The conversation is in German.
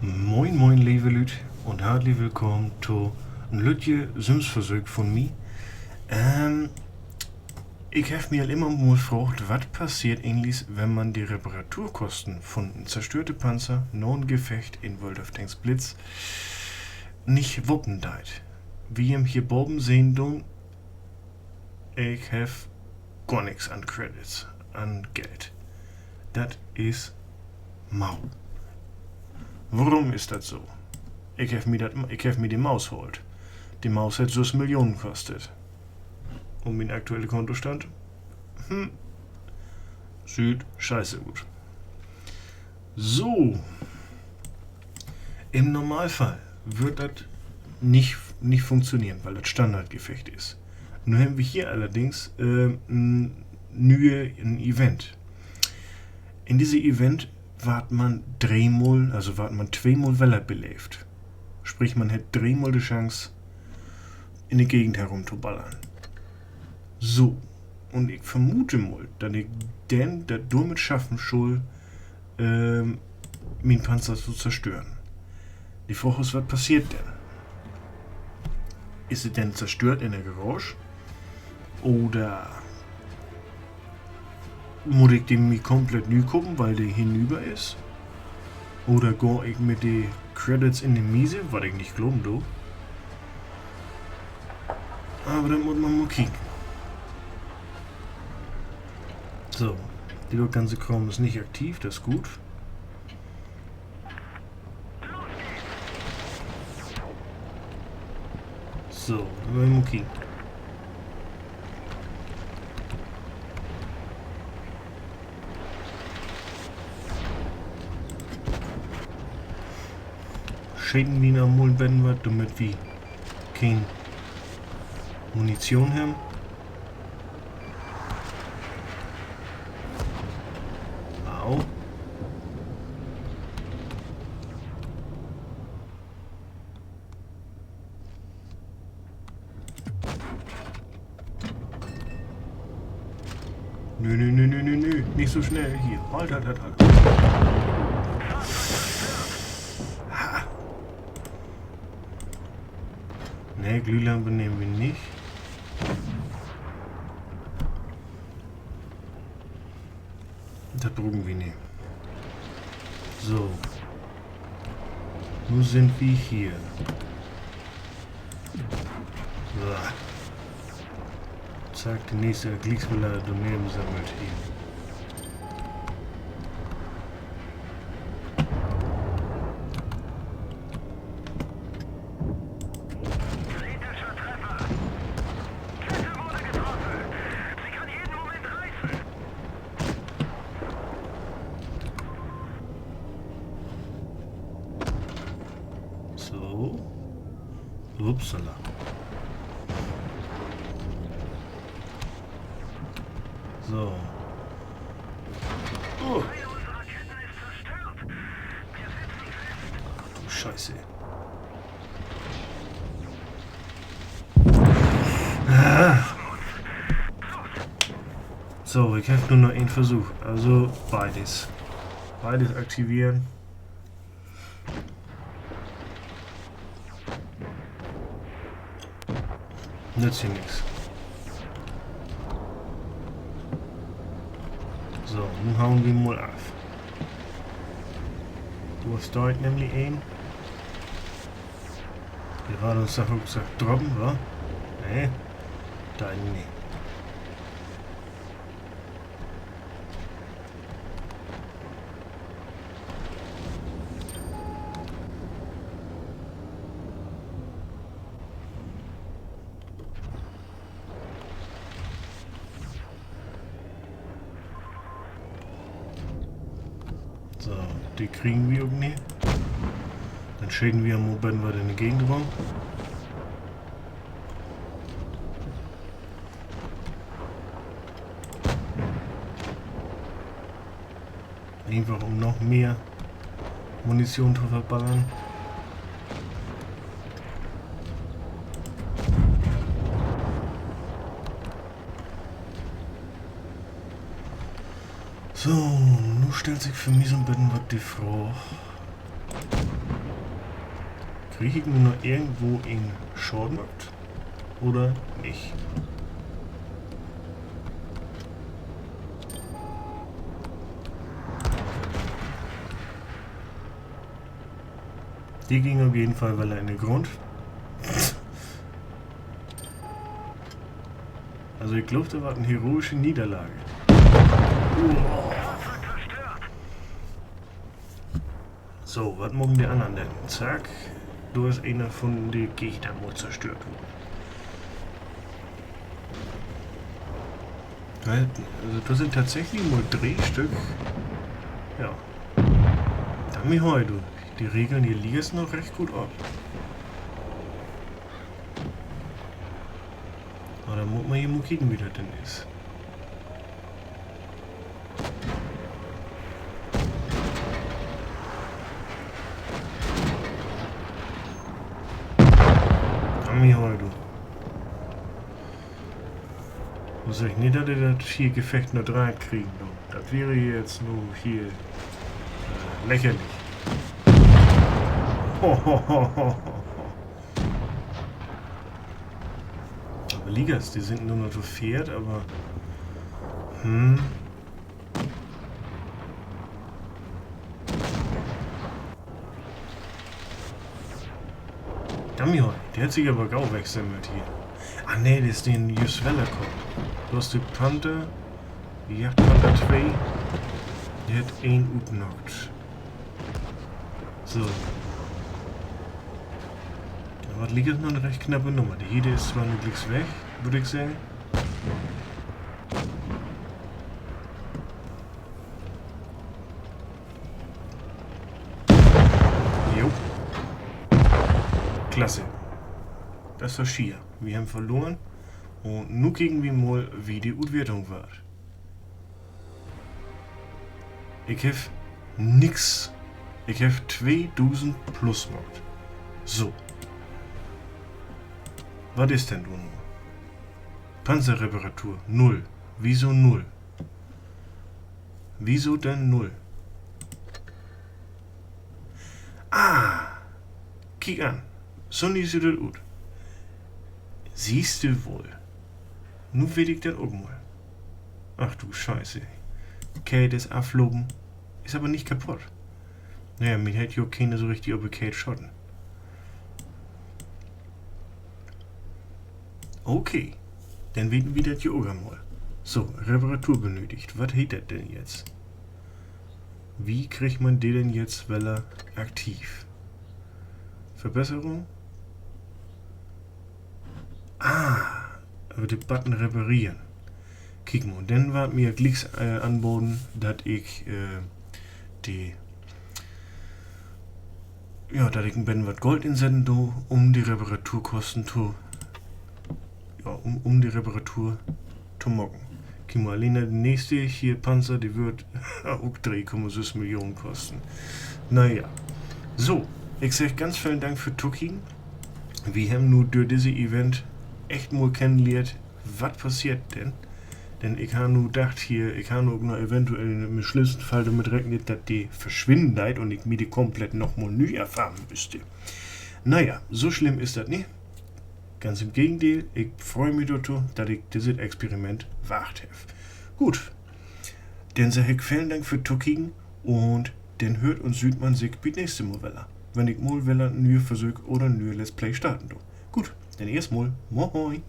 Moin moin lieve Leute und herzlich willkommen zu een lutje Sims-Versuch von mir. Ich habe mir immer mal gefragt, was passiert eigentlich, wenn man die Reparaturkosten von einem zerstörten Panzer, noch ein Gefecht in World of Tanks Blitz, nicht wuppen deit. Wie ihr hier oben sehen tun, ich habe gar nichts an Credits, an Geld. Das ist mau. Warum ist das so? Ich habe mir die Maus geholt. Die Maus hat so Millionen gekostet. Und mein aktueller Kontostand? Sieht scheiße gut. So. Im Normalfall wird das nicht funktionieren, weil das Standardgefecht ist. Nun haben wir hier allerdings ein Event. In diesem Event wart man zweimal Weller belebt. Sprich, man hat dreimal die Chance, in die Gegend herumzuballern. So. Und ich vermute mal, dass ich denn das damit schaffen soll, meinen Panzer zu zerstören. Die Frage ist, was passiert denn? Ist es denn zerstört in der Garage? Oder muss ich den mir komplett neu gucken, weil der hinüber ist? Oder gehe ich mit den Credits in die Miese, was ich nicht glauben do. Aber dann muss man mal kicken. So, die ganze Kram ist nicht aktiv, das ist gut. So, dann wollen wir mal kicken. Schäden wir noch mal werden wir, damit wir keine Munition haben. Au. Nö, nicht so schnell hier. Halt. Ne, Glühlampe nehmen wir nicht. Das brauchen wir nicht. So. Nun sind wir hier. So. Zack, die nächste Kriegsbeleidigung daneben sammelt hier. So. Upsala. So. Oh. Ach du Scheiße. So, ich habe nur noch einen Versuch. Also beides. Beides aktivieren. Nützt hier nichts. So, nun hauen wir mal auf. Du hast dort nämlich einen. Gerade uns gesagt droppen, wa? Nee, deinen nicht. So, die kriegen wir irgendwie. Dann schäden wir mal, wenn wir in die Gegend wollen. Einfach um noch mehr Munition zu verballern. So, nun stellt sich für mich so ein bisschen was die Frage. Kriege ich nur noch irgendwo in Schornmarkt? Oder nicht? Die ging auf jeden Fall, weil er in den Grund. Also ich glaube, da war eine heroische Niederlage. So, was morgen die anderen denn? Zack, du hast einer von den Gegnern wohl zerstört worden. Also das sind tatsächlich nur 3 Stück. Ja. Damit heute, die regeln die Ligas noch recht gut ab. Aber dann muss man hier mal kicken, wie das denn ist. Damit heute. Muss ich nicht, dass ihr das hier Gefecht nur 3 kriegen. Das wäre jetzt nur hier lächerlich. Aber Ligas, die sind nur noch zu viert, aber Damian, der hat sich aber gau weggesammelt hier. Ah ne, das ist den Juswella kommt. Du hast die Panther, die Jagdpanther 2, die hat einen upnockt. So. Aber das liegt noch eine recht knappe Nummer. Die Hede ist zwar nur glicks weg, würde ich sagen. Jo. Klasse. Das war schier. Wir haben verloren. Und nun kriegen wir mal, wie die Utwertung war. Ich habe nix. Ich habe 2000 plus gemacht. So. Was ist denn nun? Panzerreparatur 0. Wieso 0? Wieso denn 0? Ah! Kick an. So nie sieht das gut. Siehst du wohl. Nun will ich das auch mal. Ach du Scheiße. Kate ist abflogen. Ist aber nicht kaputt. Naja, mir hätte ja keiner so richtig über Kate schotten. Okay. Dann werden wir das hier auch mal. So, Reparatur benötigt. Was hält das denn jetzt? Wie kriegt man den denn jetzt, weil er aktiv? Verbesserung? Ah, aber den Button reparieren. Kick mal, dann war mir Glicks anboten, dass ich dass ich ein bisschen was Gold insenden do, um die Reparaturkosten zu um die Reparatur zu mocken. Kick mal, alleine die nächste hier Panzer, die wird auch 3,6 Millionen kosten. Naja. So, ich sage ganz vielen Dank für Tucking. Wir haben nur durch dieses Event echt mal kennengelernt, was passiert denn? Denn ich habe nur gedacht hier, ich habe nur eventuell im schlimmsten Fall damit rechnet, dass die verschwinden leid und ich mir die komplett nochmal neu erfahren müsste. Naja, so schlimm ist das nicht. Ganz im Gegenteil, ich freue mich dazu, dass ich dieses Experiment wagt habe. Gut, dann sage ich vielen Dank für Tucking und dann hört und sieht man sich bis nächste Mal wieder, wenn ich mal wieder einen neuen Versuch oder einen neuen Let's Play starten do. Gut, dann erstmal, moin.